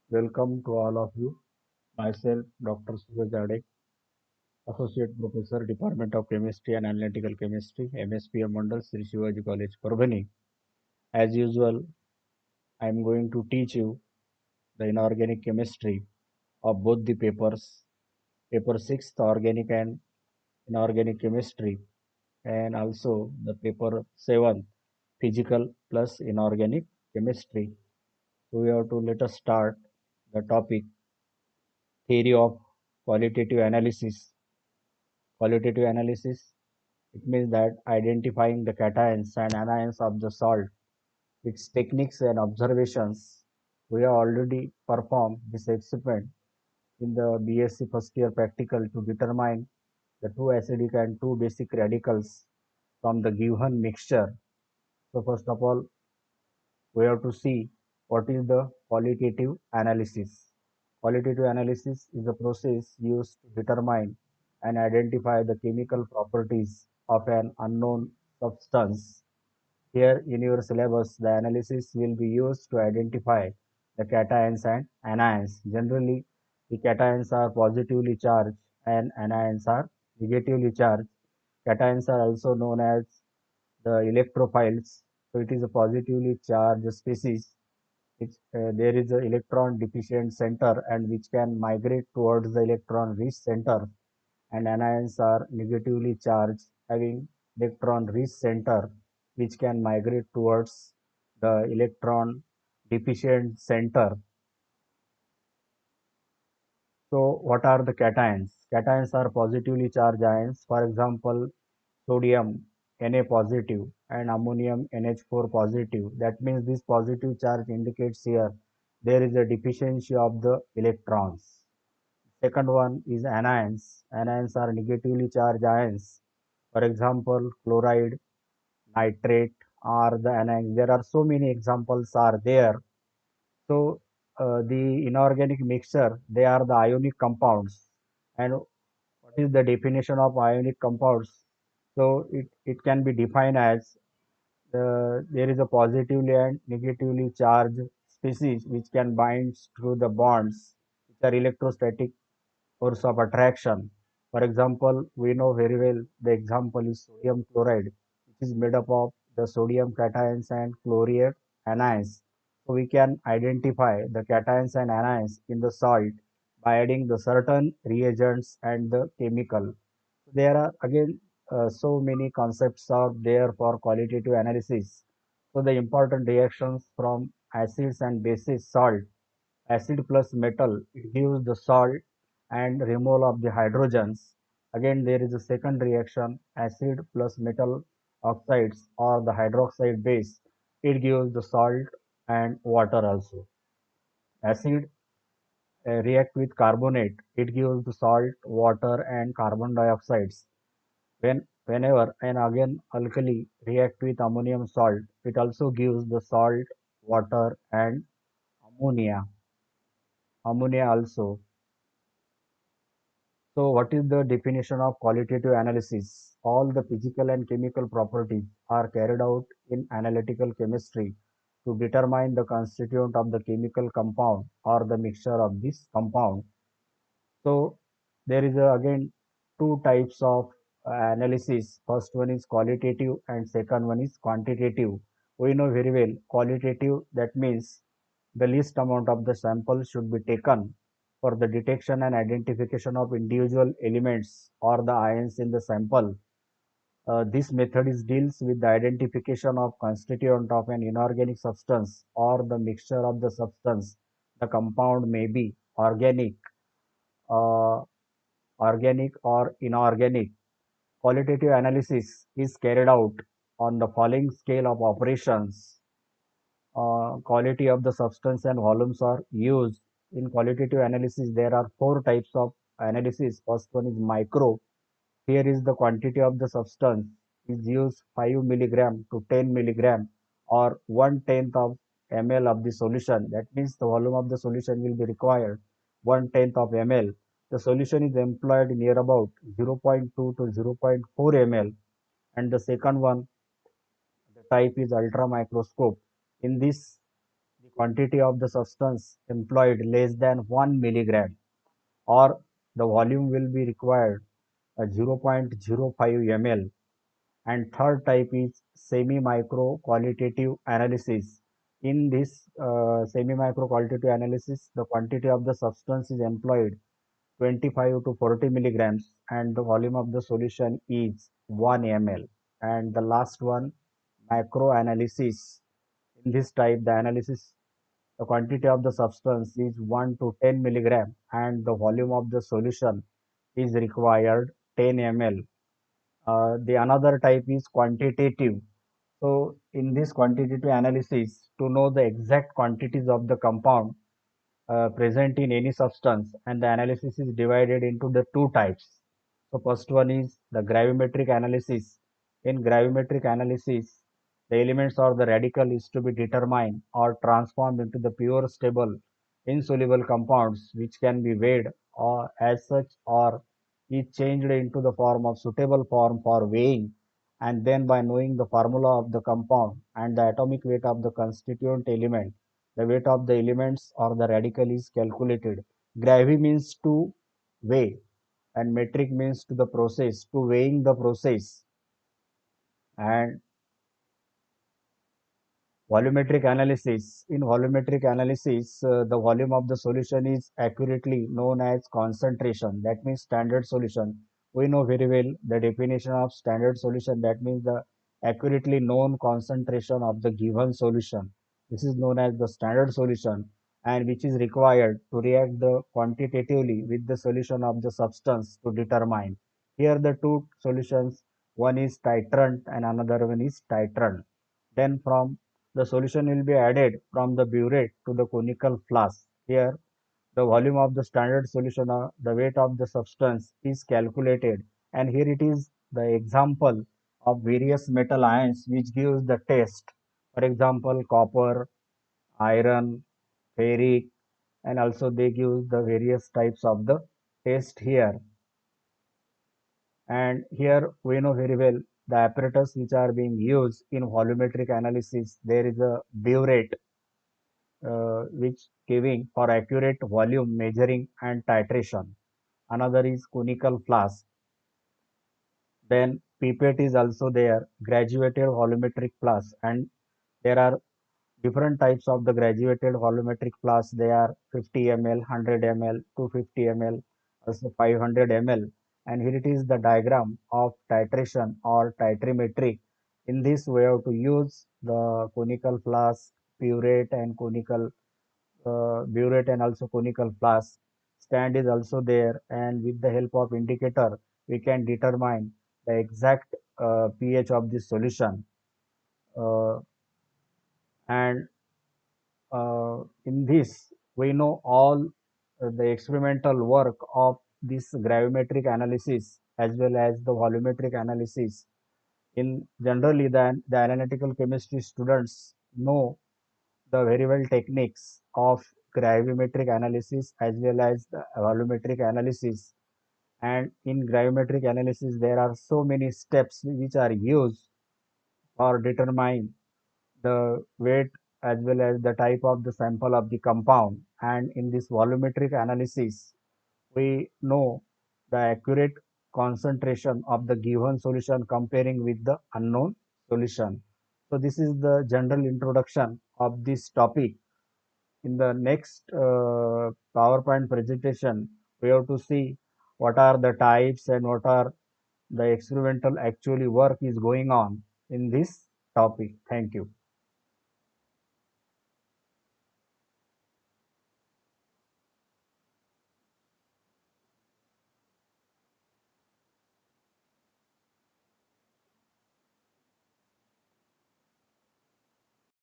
Welcome to all of you. Myself, Dr. Suraj Ade, Associate Professor, Department of Chemistry and Analytical Chemistry, MSPM Mandal, Sri Shivaji College, Parbhani. As usual, I am going to teach you the inorganic chemistry of both the papers, paper 6, the organic and inorganic chemistry, and also the paper 7, physical plus inorganic chemistry. So we have to let us start the topic theory of qualitative analysis. Qualitative analysis, it means that identifying the cations and anions of the salt, its techniques and observations. We have already performed this experiment in the BSc first year practical to determine the two acidic and two basic radicals from the given mixture. So first of all, we have to see what is the qualitative analysis. Qualitative analysis is a process used to determine and identify the chemical properties of an unknown substance. Here in your syllabus, the analysis will be used to identify the cations and anions. Generally, the cations are positively charged and anions are negatively charged. Cations are also known as the electrophiles. So it is a positively charged species. There is an electron deficient center and which can migrate towards the electron rich center, and anions are negatively charged having electron rich center which can migrate towards the electron deficient center. So what are the cations? Cations are positively charged ions. For example, sodium Na positive and ammonium NH4 positive. That means this positive charge indicates here there is a deficiency of the electrons. Second one is anions. Anions are negatively charged ions. For example, chloride, nitrate are the anions. There are so many examples are there. So the inorganic mixture, they are the ionic compounds. And what is the definition of ionic compounds? So it can be defined as there is a positively and negatively charged species which can bind through the bonds which are electrostatic force of attraction. For example, we know very well the example is sodium chloride, which is made up of the sodium cations and chloride anions. So we can identify the cations and anions in the salt by adding the certain reagents and the chemical. There are again so many concepts are there for qualitative analysis. So the important reactions from acids and bases salt, acid plus metal, it gives the salt and removal of the hydrogens. Again, there is a second reaction, acid plus metal oxides or the hydroxide base. It gives the salt and water also. Acid react with carbonate. It gives the salt, water and carbon dioxides. Whenever and again alkali react with ammonium salt, it also gives the salt, water and ammonia. Ammonia also. So what is the definition of qualitative analysis? All the physical and chemical properties are carried out in analytical chemistry to determine the constituent of the chemical compound or the mixture of this compound. So there is again two types of analysis. First one is qualitative and second one is quantitative. We know very well qualitative, that means the least amount of the sample should be taken for the detection and identification of individual elements or the ions in the sample. This method is deals with the identification of constituent of an inorganic substance or the mixture of the substance. The compound may be organic, uh, organic or inorganic. Qualitative analysis is carried out on the following scale of operations. Quality of the substance and volumes are used. In qualitative analysis, there are four types of analysis. First one is micro. Here is the quantity of the substance is used 5 milligram to 10 milligram or 1/10 of ml of the solution. That means the volume of the solution will be required 1/10 of ml. The solution is employed near about 0.2 to 0.4 ml. And the second one, the type is ultra microscope. In this, quantity of the substance employed less than 1 milligram, or the volume will be required 0.05 ml. And third type is semi-micro qualitative analysis. In this semi-micro qualitative analysis, the quantity of the substance is employed 25 to 40 milligrams and the volume of the solution is 1 ml. And the last one, macro analysis. In this type, the analysis, the quantity of the substance is 1 to 10 milligram and the volume of the solution is required 10 ml. The another type is quantitative. So in this quantitative analysis, to know the exact quantities of the compound present in any substance, and the analysis is divided into the two types. So first one is the gravimetric analysis. In gravimetric analysis, the elements or the radical is to be determined or transformed into the pure stable insoluble compounds which can be weighed or as such or is changed into the form of suitable form for weighing, and then by knowing the formula of the compound and the atomic weight of the constituent element, the weight of the elements or the radical is calculated. Gravi means to weigh and metric means to the process, to weighing the process. And volumetric analysis. In volumetric analysis, the volume of the solution is accurately known as concentration. That means standard solution. We know very well the definition of standard solution. That means the accurately known concentration of the given solution. This is known as the standard solution and which is required to react the quantitatively with the solution of the substance to determine. Here the two solutions, one is titrant and another one is titrant. Then from the solution will be added from the burette to the conical flask. Here, the volume of the standard solution or the weight of the substance is calculated. And here it is the example of various metal ions which gives the test. For example, copper, iron, ferric, and also they give the various types of the test here. And here we know very well the apparatus which are being used in volumetric analysis. There is a burette which giving for accurate volume measuring and titration. Another is conical flask. Then pipette is also there, graduated volumetric flask, and there are different types of the graduated volumetric flask. They are 50 ml, 100 ml, 250 ml, also 500 ml. And here it is the diagram of titration or titrimetric. In this, we have to use the conical flask, burette, and conical burette and also conical flask. Stand is also there, and with the help of indicator, we can determine the exact pH of the solution. Uh, and in this, we know all the experimental work of this gravimetric analysis as well as the volumetric analysis. In generally, the analytical chemistry students know the very well techniques of gravimetric analysis as well as the volumetric analysis. And in gravimetric analysis, there are so many steps which are used for determining the weight as well as the type of the sample of the compound. And in this volumetric analysis, we know the accurate concentration of the given solution comparing with the unknown solution. So this is the general introduction of this topic. In the next PowerPoint presentation, we have to see what are the types and what are the experimental actually work is going on in this topic. Thank you.